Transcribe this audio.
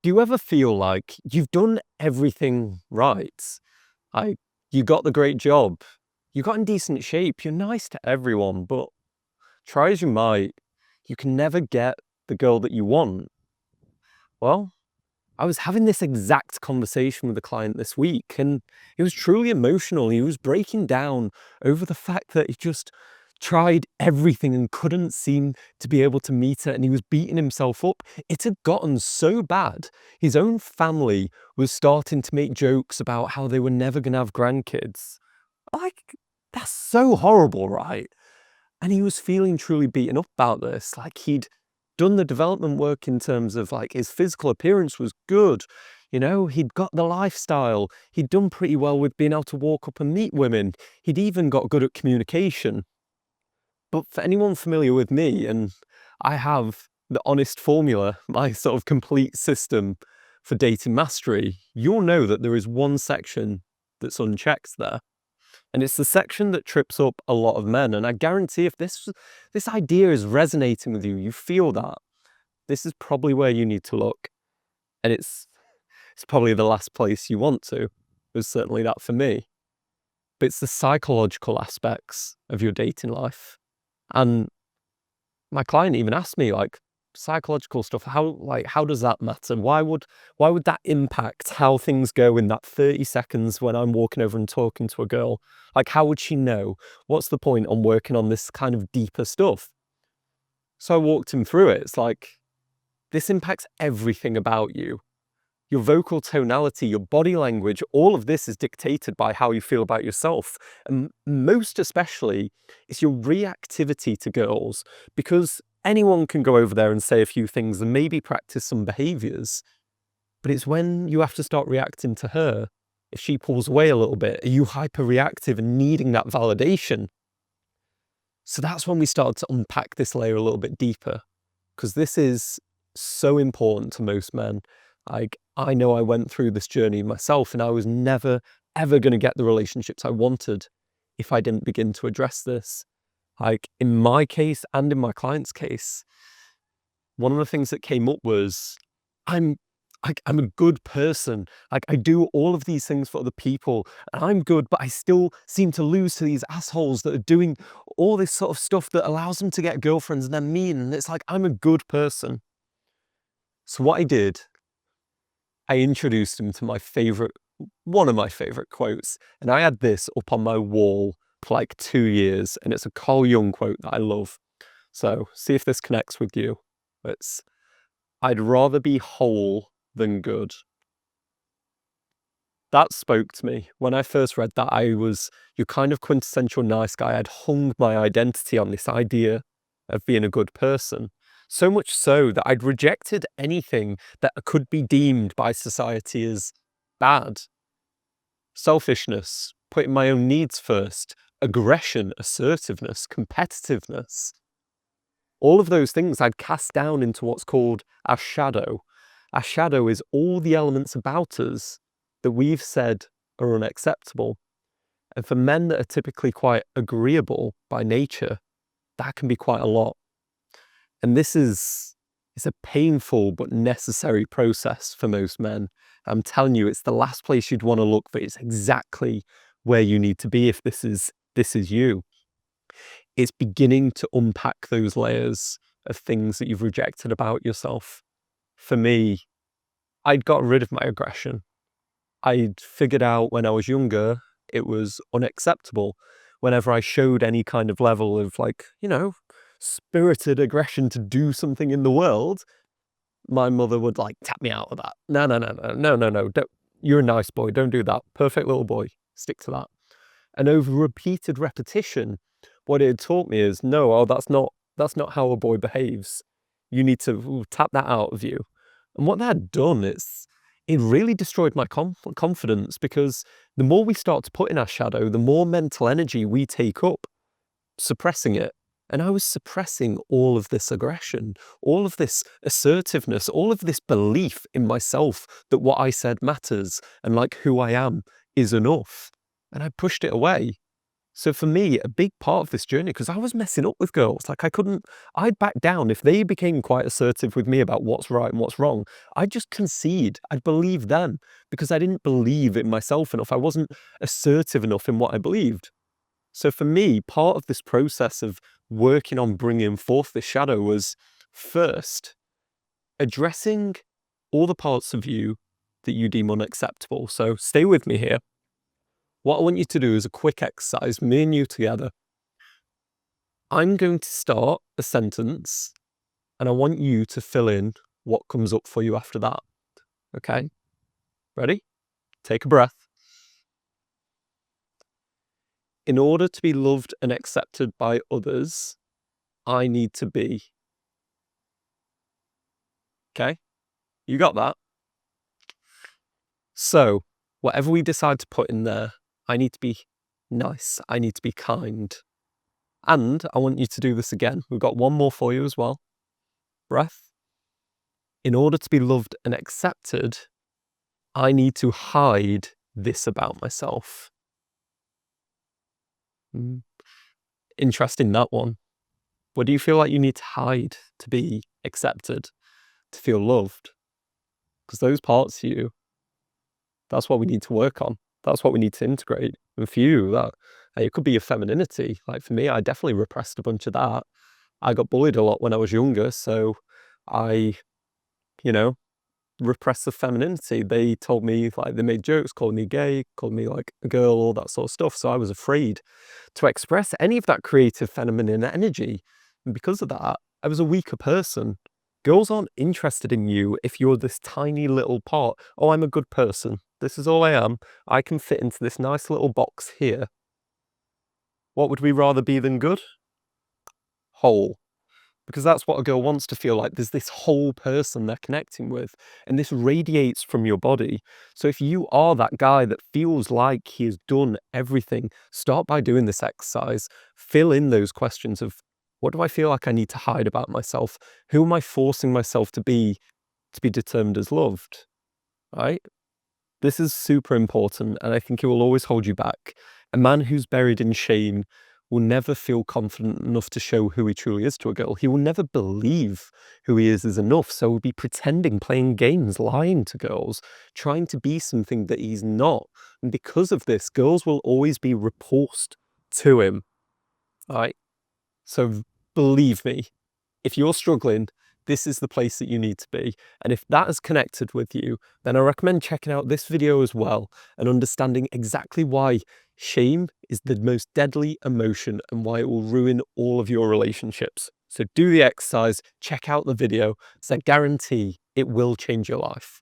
Do you ever feel like you've done everything right? Like, you got the great job, you got in decent shape, you're nice to everyone, but try as you might, you can never get the girl that you want. Well, I was having this exact conversation with a client this week, and it was truly emotional. He was breaking down over the fact that he just tried everything and couldn't seem to be able to meet her, and he was beating himself up. It had gotten so bad. His own family was starting to make jokes about how they were never going to have grandkids. Like, that's so horrible, right? And he was feeling truly beaten up about this. Like, he'd done the development work in terms of like his physical appearance was good. He'd got the lifestyle. He'd done pretty well with being able to walk up and meet women. He'd even got good at communication. But for anyone familiar with me, and I have the honest formula, my sort of complete system for dating mastery, you'll know that there is one section that's unchecked there. And it's the section that trips up a lot of men. And I guarantee if this idea is resonating with you, you feel that, this is probably where you need to look. And it's probably the last place you want to. It was certainly that for me. But it's the psychological aspects of your dating life. And my client even asked me, like, psychological stuff, how does that matter? Why would that impact how things go in that 30 seconds when I'm walking over and talking to a girl? Like, how would she know? What's the point on working on this kind of deeper stuff? So I walked him through it. It's like, this impacts everything about you. Your vocal tonality, your body language, all of this is dictated by how you feel about yourself. And most especially, it's your reactivity to girls, because anyone can go over there and say a few things and maybe practice some behaviors. But it's when you have to start reacting to her. If she pulls away a little bit, are you hyperreactive and needing that validation? So that's when we started to unpack this layer a little bit deeper, because this is so important to most men. Like, I know I went through this journey myself, and I was never, ever going to get the relationships I wanted if I didn't begin to address this. Like, in my case and in my client's case, one of the things that came up was, I'm a good person. Like, I do all of these things for other people, and I'm good, but I still seem to lose to these assholes that are doing all this sort of stuff that allows them to get girlfriends, and they're mean, and it's like, I'm a good person. So what I did, I introduced him to one of my favorite quotes, and I had this up on my wall for like 2 years, and it's a Carl Jung quote that I love. So see if this connects with you. It's, I'd rather be whole than good. That spoke to me. When I first read that, I was your kind of quintessential nice guy. I'd hung my identity on this idea of being a good person. So much so that I'd rejected anything that could be deemed by society as bad. Selfishness, putting my own needs first, aggression, assertiveness, competitiveness. All of those things I'd cast down into what's called our shadow. Our shadow is all the elements about us that we've said are unacceptable. And for men that are typically quite agreeable by nature, that can be quite a lot. And it's a painful but necessary process for most men. I'm telling you, it's the last place you'd want to look, but it's exactly where you need to be if this is you. It's beginning to unpack those layers of things that you've rejected about yourself. For me, I'd got rid of my aggression. I'd figured out when I was younger, it was unacceptable. Whenever I showed any kind of level of spirited aggression to do something in the world, my mother would tap me out of that. No. Don't, you're a nice boy. Don't do that. Perfect little boy. Stick to that. And over repeated repetition, what it had taught me is, that's not how a boy behaves. You need to tap that out of you. And what that had done is, it really destroyed my confidence, because the more we start to put in our shadow, the more mental energy we take up, suppressing it. And I was suppressing all of this aggression, all of this assertiveness, all of this belief in myself that what I said matters and who I am is enough. And I pushed it away. So for me, a big part of this journey, because I was messing up with girls, like I'd back down. If they became quite assertive with me about what's right and what's wrong, I'd just concede. I'd believe them because I didn't believe in myself enough. I wasn't assertive enough in what I believed. So for me, part of this process of working on bringing forth the shadow was first addressing all the parts of you that you deem unacceptable. So stay with me here. What I want you to do is a quick exercise, me and you together. I'm going to start a sentence and I want you to fill in what comes up for you after that. Okay? Ready? Take a breath. In order to be loved and accepted by others, I need to be. Okay? You got that? So, whatever we decide to put in there, I need to be nice. I need to be kind. And I want you to do this again. We've got one more for you as well. Breath. In order to be loved and accepted, I need to hide this about myself. Interesting, that one. What do you feel like you need to hide to be accepted, to feel loved? Because those parts of you, that's what we need to work on. That's what we need to integrate. And for you, that it could be your femininity. Like for me, I definitely repressed a bunch of that. I got bullied a lot when I was younger, so I, repressed the femininity. They told me, like, they made jokes, called me gay, called me like a girl, all that sort of stuff. So I was afraid to express any of that creative feminine energy. And because of that, I was a weaker person. Girls aren't interested in you if you're this tiny little part. Oh, I'm a good person. This is all I am. I can fit into this nice little box here. What would we rather be than good? Whole. Because that's what a girl wants to feel like. There's this whole person they're connecting with, and this radiates from your body. So if you are that guy that feels like he has done everything, start by doing this exercise. Fill in those questions of, what do I feel like I need to hide about myself? Who am I forcing myself to be determined as loved? Right? This is super important, and I think it will always hold you back. A man who's buried in shame will never feel confident enough to show who he truly is to a girl. He will never believe who he is enough, so he'll be pretending, playing games, lying to girls, trying to be something that he's not. And because of this, girls will always be repulsed to him, right? So believe me, if you're struggling, this is the place that you need to be. And if that has connected with you, then I recommend checking out this video as well and understanding exactly why shame is the most deadly emotion and why it will ruin all of your relationships. So do the exercise, check out the video, so I guarantee it will change your life.